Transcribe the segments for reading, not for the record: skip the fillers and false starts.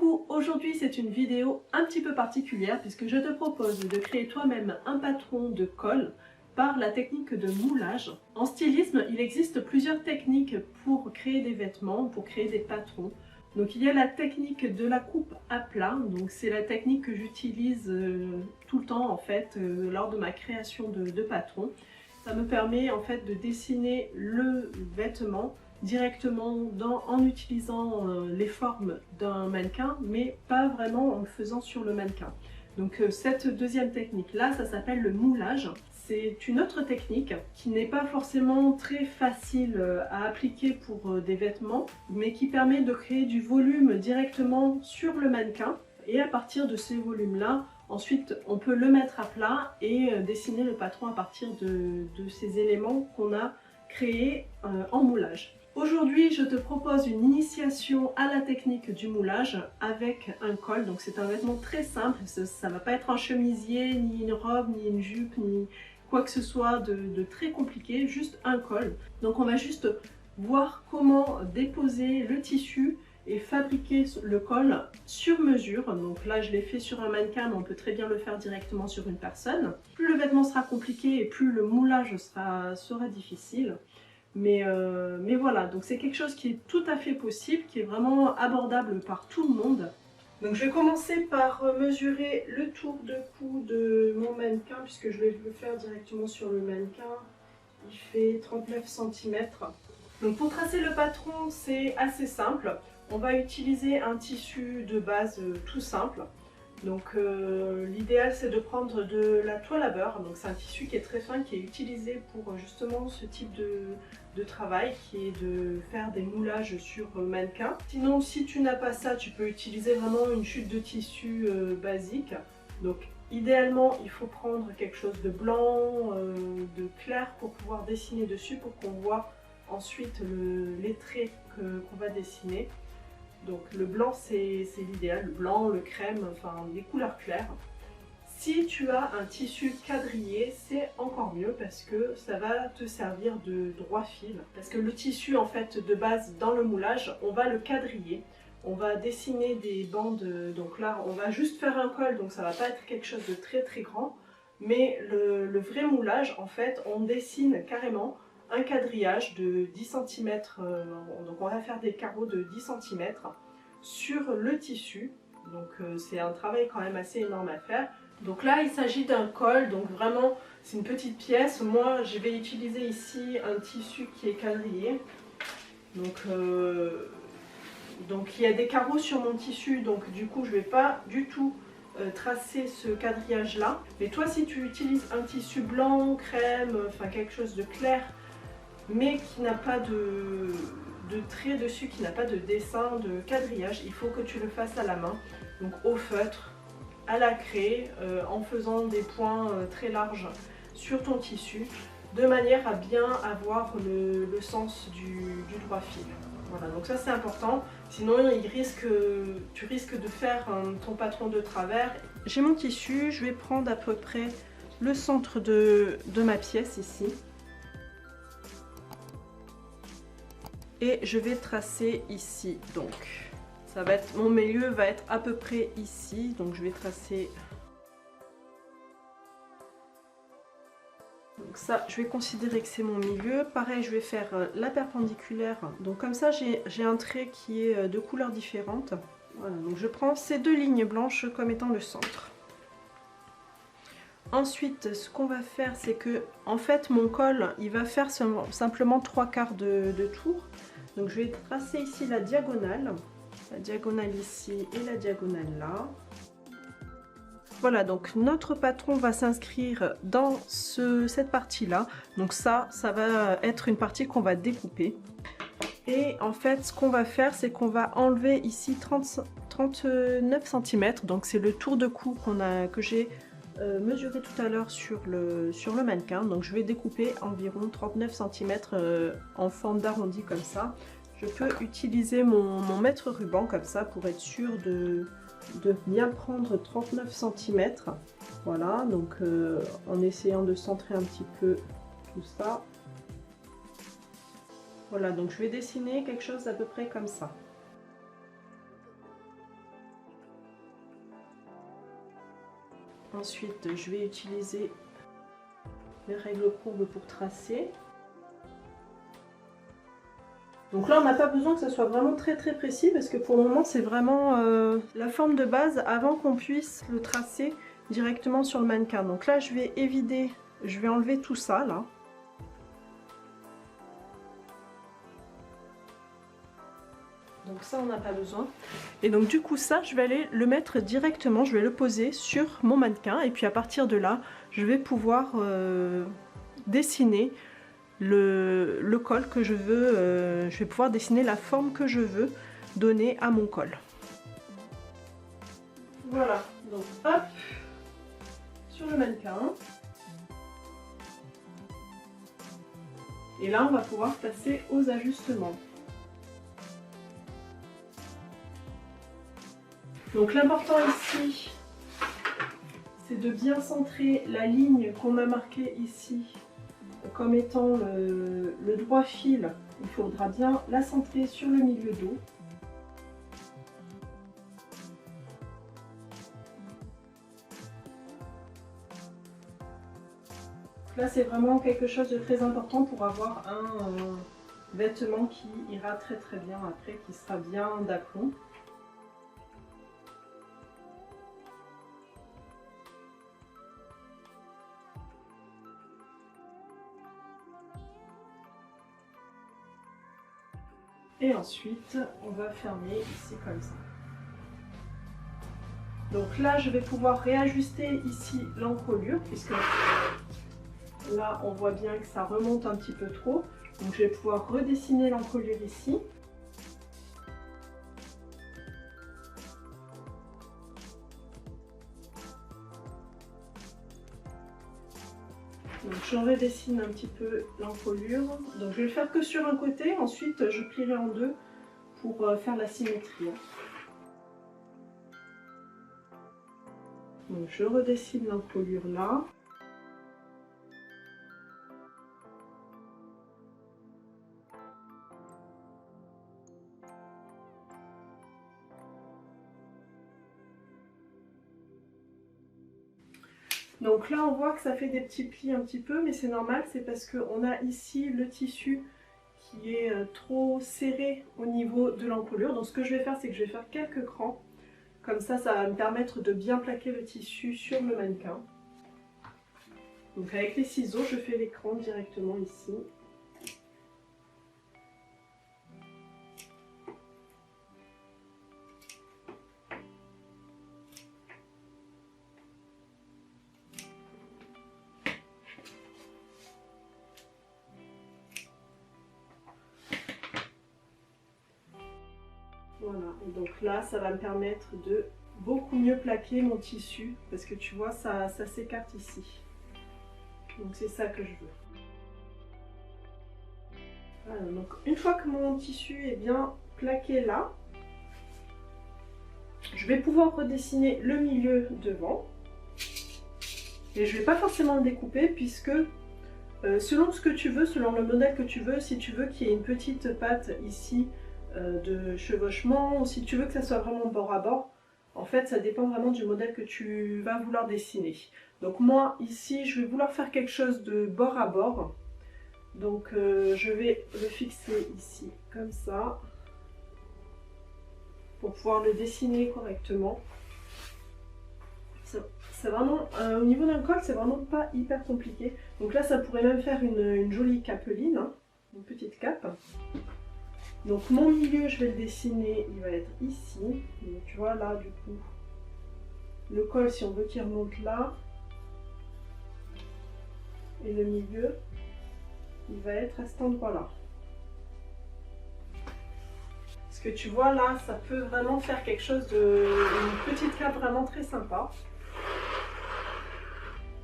Coucou, aujourd'hui c'est une vidéo un petit peu particulière puisque je te propose de créer toi-même un patron de col par la technique de moulage. En stylisme, il existe plusieurs techniques pour créer des vêtements, pour créer des patrons. Donc il y a la technique de la coupe à plat, donc c'est la technique que j'utilise tout le temps en fait lors de ma création de patrons. Ça me permet en fait de dessiner le vêtement directement en utilisant les formes d'un mannequin, mais pas vraiment en le faisant sur le mannequin. Donc cette deuxième technique là, ça s'appelle le moulage. C'est une autre technique qui n'est pas forcément très facile à appliquer pour des vêtements, mais qui permet de créer du volume directement sur le mannequin. Et à partir de ces volumes-là, ensuite on peut le mettre à plat et dessiner le patron à partir de ces éléments qu'on a créés en moulage. Aujourd'hui, je te propose une initiation à la technique du moulage avec un col. Donc c'est un vêtement très simple, ça ne va pas être un chemisier, ni une robe, ni une jupe, ni quoi que ce soit de très compliqué, juste un col. Donc on va juste voir comment déposer le tissu et fabriquer le col sur mesure. Donc là je l'ai fait sur un mannequin, mais on peut très bien le faire directement sur une personne. Plus le vêtement sera compliqué et plus le moulage sera difficile. Mais voilà, donc c'est quelque chose qui est tout à fait possible, qui est vraiment abordable par tout le monde. Donc je vais commencer par mesurer le tour de cou de mon mannequin, puisque je vais le faire directement sur le mannequin. Il fait 39 cm. Donc pour tracer le patron, c'est assez simple. On va utiliser un tissu de base tout simple. Donc l'idéal c'est de prendre de la toile à beurre, donc c'est un tissu qui est très fin, qui est utilisé pour justement ce type de travail, qui est de faire des moulages sur mannequin. Sinon si tu n'as pas ça, tu peux utiliser vraiment une chute de tissu basique. Donc idéalement il faut prendre quelque chose de blanc, de clair pour pouvoir dessiner dessus, pour qu'on voit ensuite les traits qu'on va dessiner. Donc le blanc c'est l'idéal, le blanc, le crème, enfin des couleurs claires. Si tu as un tissu quadrillé, c'est encore mieux parce que ça va te servir de droit fil. Parce que le tissu en fait de base dans le moulage, on va le quadriller. On va dessiner des bandes, donc là on va juste faire un col, donc ça va pas être quelque chose de très très grand. Mais le vrai moulage en fait, on dessine carrément un quadrillage de 10 cm, donc on va faire des carreaux de 10 cm sur le tissu, donc c'est un travail quand même assez énorme à faire. Donc là il s'agit d'un col, donc vraiment c'est une petite pièce. Moi je vais utiliser ici un tissu qui est quadrillé, donc il y a des carreaux sur mon tissu, donc du coup je ne vais pas du tout tracer ce quadrillage là. Mais toi si tu utilises un tissu blanc, crème, enfin quelque chose de clair, mais qui n'a pas de trait dessus, qui n'a pas de dessin, de quadrillage, il faut que tu le fasses à la main, donc au feutre, à la craie, en faisant des points très larges sur ton tissu, de manière à bien avoir le sens du droit fil. Voilà, donc ça c'est important, sinon tu risques de faire ton patron de travers. J'ai mon tissu, je vais prendre à peu près le centre de ma pièce ici. Et je vais tracer ici, donc ça va être, mon milieu va être à peu près ici, donc je vais tracer. Donc ça, je vais considérer que c'est mon milieu. Pareil, je vais faire la perpendiculaire, donc comme ça j'ai un trait qui est de couleurs différentes. Voilà, donc je prends ces deux lignes blanches comme étant le centre. Ensuite, ce qu'on va faire, c'est que, en fait, mon col, il va faire simplement 3/4 de tour. Donc, je vais tracer ici la diagonale ici et la diagonale là. Voilà, donc notre patron va s'inscrire dans cette partie-là. Donc ça va être une partie qu'on va découper. Et en fait, ce qu'on va faire, c'est qu'on va enlever ici 39 cm. Donc, c'est le tour de cou que j'ai mesuré tout à l'heure sur le mannequin. Donc je vais découper environ 39 cm en forme d'arrondi comme ça. Je peux utiliser mon mètre ruban comme ça pour être sûr de bien prendre 39 cm. Voilà, donc en essayant de centrer un petit peu tout ça. Voilà, donc je vais dessiner quelque chose d'à peu près comme ça. Ensuite, je vais utiliser les règles courbes pour tracer. Donc là, on n'a pas besoin que ce soit vraiment très précis parce que pour le moment, c'est vraiment la forme de base avant qu'on puisse le tracer directement sur le mannequin. Donc là, je vais évider, je vais enlever tout ça là. Donc ça, on n'a pas besoin. Et donc du coup, ça, je vais aller le mettre directement, je vais le poser sur mon mannequin. Et puis à partir de là, je vais pouvoir dessiner le col que je veux. Je vais pouvoir dessiner la forme que je veux donner à mon col. Voilà, donc hop, sur le mannequin. Et là, on va pouvoir passer aux ajustements. Donc l'important ici, c'est de bien centrer la ligne qu'on a marquée ici comme étant le droit fil. Il faudra bien la centrer sur le milieu dos. Là, c'est vraiment quelque chose de très important pour avoir un vêtement qui ira très bien après, qui sera bien d'aplomb. Et ensuite, on va fermer ici comme ça. Donc là, je vais pouvoir réajuster ici l'encolure, puisque là, on voit bien que ça remonte un petit peu trop. Donc je vais pouvoir redessiner l'encolure ici. Donc je redessine un petit peu l'encolure. Donc je vais le faire que sur un côté, ensuite je plierai en deux pour faire la symétrie. Donc je redessine l'encolure là. Donc là on voit que ça fait des petits plis un petit peu, mais c'est normal, c'est parce qu'on a ici le tissu qui est trop serré au niveau de l'encolure. Donc ce que je vais faire, c'est que je vais faire quelques crans. Comme ça va me permettre de bien plaquer le tissu sur le mannequin. Donc avec les ciseaux, je fais les crans directement ici. Voilà, et donc là, ça va me permettre de beaucoup mieux plaquer mon tissu, parce que tu vois, ça s'écarte ici. Donc c'est ça que je veux. Voilà, donc une fois que mon tissu est bien plaqué là, je vais pouvoir redessiner le milieu devant. Et je ne vais pas forcément le découper, puisque selon ce que tu veux, selon le modèle que tu veux, si tu veux qu'il y ait une petite patte ici, de chevauchement, ou si tu veux que ça soit vraiment bord à bord, en fait ça dépend vraiment du modèle que tu vas vouloir dessiner. Donc moi ici je vais vouloir faire quelque chose de bord à bord, donc je vais le fixer ici comme ça pour pouvoir le dessiner correctement. C'est vraiment, au niveau d'un col, c'est vraiment pas hyper compliqué. Donc là ça pourrait même faire une jolie capeline, hein, une petite cape. Donc mon milieu, je vais le dessiner, il va être ici. Donc tu vois là, du coup, le col, si on veut qu'il remonte là. Et le milieu, il va être à cet endroit-là. Parce que tu vois là, ça peut vraiment faire quelque chose une petite cape vraiment très sympa.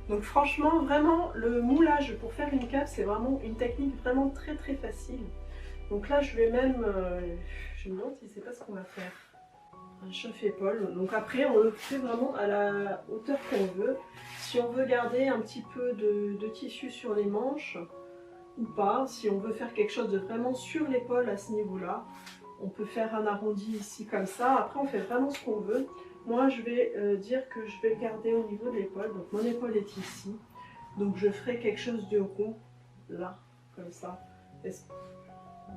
Donc franchement, vraiment, le moulage pour faire une cape, c'est vraiment une technique vraiment très facile. Donc là, je vais même, je me demande si c'est pas ce qu'on va faire, un chauffe-épaule. Donc après, on le fait vraiment à la hauteur qu'on veut. Si on veut garder un petit peu de tissu sur les manches ou pas, si on veut faire quelque chose de vraiment sur l'épaule à ce niveau-là, on peut faire un arrondi ici comme ça. Après, on fait vraiment ce qu'on veut. moi je vais dire que je vais le garder au niveau de l'épaule. Donc mon épaule est ici. Donc je ferai quelque chose de rond, là, comme ça.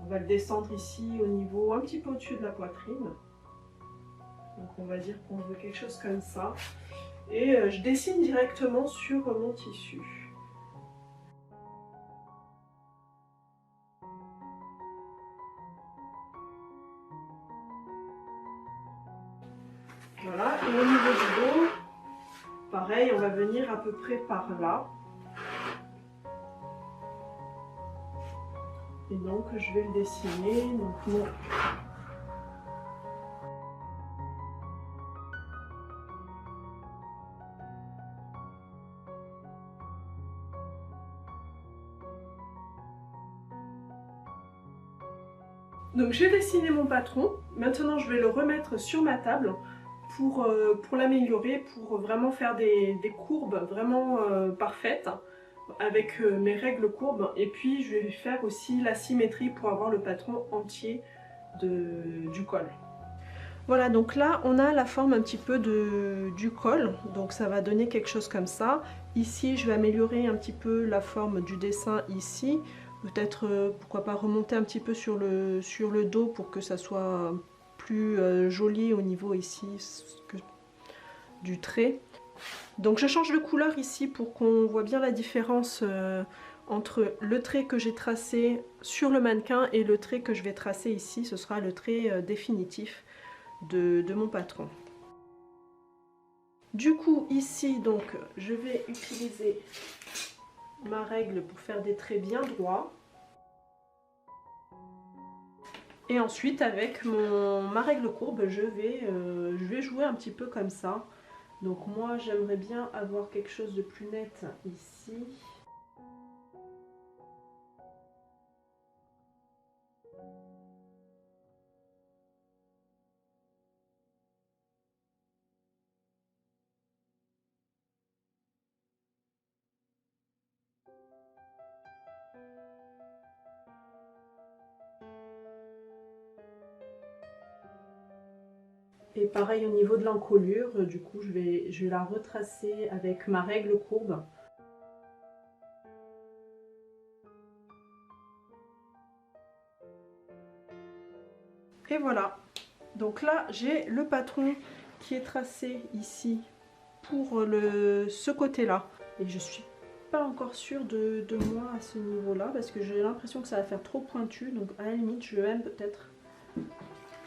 On va le descendre ici au niveau, un petit peu au-dessus de la poitrine. Donc on va dire qu'on veut quelque chose comme ça. Et je dessine directement sur mon tissu. Voilà, et au niveau du dos, pareil, on va venir à peu près par là. Et donc je vais le dessiner. Donc j'ai dessiné mon patron. Maintenant je vais le remettre sur ma table pour l'améliorer, pour vraiment faire des courbes vraiment parfaites avec mes règles courbes. Et puis je vais faire aussi la symétrie pour avoir le patron entier du col. Voilà, donc là on a la forme un petit peu du col, donc ça va donner quelque chose comme ça. Ici je vais améliorer un petit peu la forme du dessin ici, peut-être pourquoi pas remonter un petit peu sur le dos pour que ça soit plus joli au niveau ici du trait. Donc je change de couleur ici pour qu'on voit bien la différence entre le trait que j'ai tracé sur le mannequin et le trait que je vais tracer ici. Ce sera le trait définitif de mon patron. Du coup ici donc je vais utiliser ma règle pour faire des traits bien droits. Et ensuite avec ma règle courbe je vais jouer un petit peu comme ça. Donc moi j'aimerais bien avoir quelque chose de plus net ici. Et pareil au niveau de l'encolure, du coup je vais la retracer avec ma règle courbe. Et voilà, donc là j'ai le patron qui est tracé ici pour ce côté là. Et je suis pas encore sûre de moi à ce niveau là parce que j'ai l'impression que ça va faire trop pointu. Donc à la limite je vais même peut-être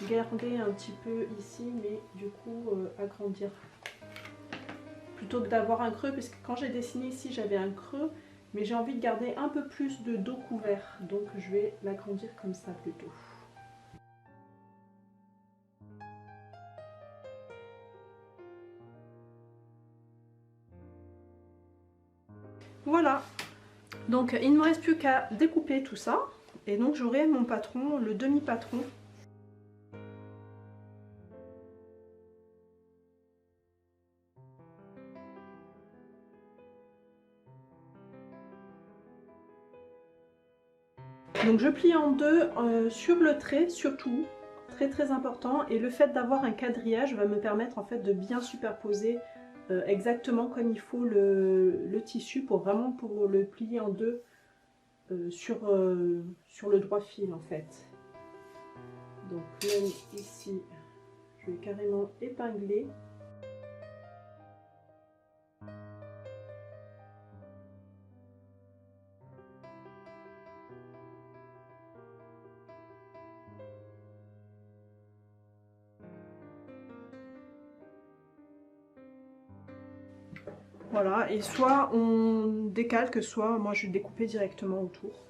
garder un petit peu ici, mais du coup agrandir plutôt que d'avoir un creux, parce que quand j'ai dessiné ici j'avais un creux, mais j'ai envie de garder un peu plus de dos couvert, donc je vais l'agrandir comme ça plutôt. Voilà, donc il ne me reste plus qu'à découper tout ça, et donc j'aurai mon patron, le demi-patron. Donc je plie en deux sur le trait surtout, très important, et le fait d'avoir un quadrillage va me permettre en fait de bien superposer exactement comme il faut le tissu pour le plier en deux sur le droit fil en fait. Donc même ici je vais carrément épingler. Voilà, et soit on décalque, soit moi je vais découper directement autour.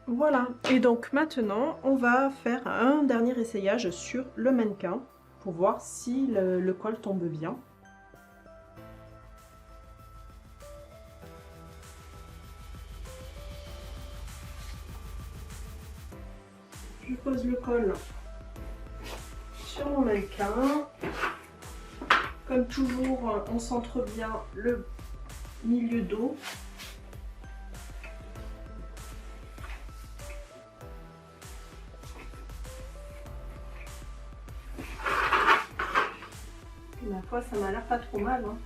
Voilà, et donc maintenant on va faire un dernier essayage sur le mannequin pour voir si le col tombe bien. Je pose le col sur mon mannequin. Comme toujours, on centre bien le milieu dos. Et ma foi, ça m'a l'air pas trop mal. Hein.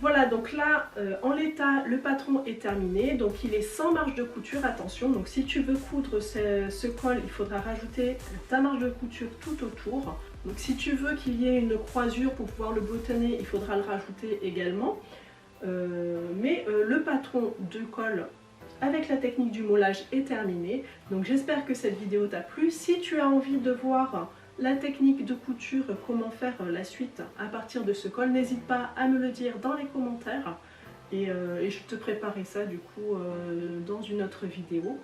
Voilà, donc là, en l'état, le patron est terminé. Donc il est sans marge de couture, attention. Donc si tu veux coudre ce col, il faudra rajouter ta marge de couture tout autour. Donc si tu veux qu'il y ait une croisure pour pouvoir le boutonner, il faudra le rajouter également. Mais le patron de col avec la technique du moulage est terminé. Donc j'espère que cette vidéo t'a plu. Si tu as envie de voir la technique de couture, comment faire la suite à partir de ce col, n'hésite pas à me le dire dans les commentaires et je te préparerai ça du coup dans une autre vidéo.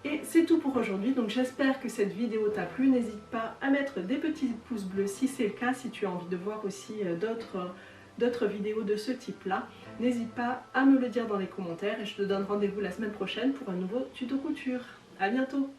Et c'est tout pour aujourd'hui, donc j'espère que cette vidéo t'a plu. N'hésite pas à mettre des petits pouces bleus si c'est le cas, si tu as envie de voir aussi d'autres vidéos de ce type là. N'hésite pas à me le dire dans les commentaires et je te donne rendez-vous la semaine prochaine pour un nouveau tuto couture. A bientôt!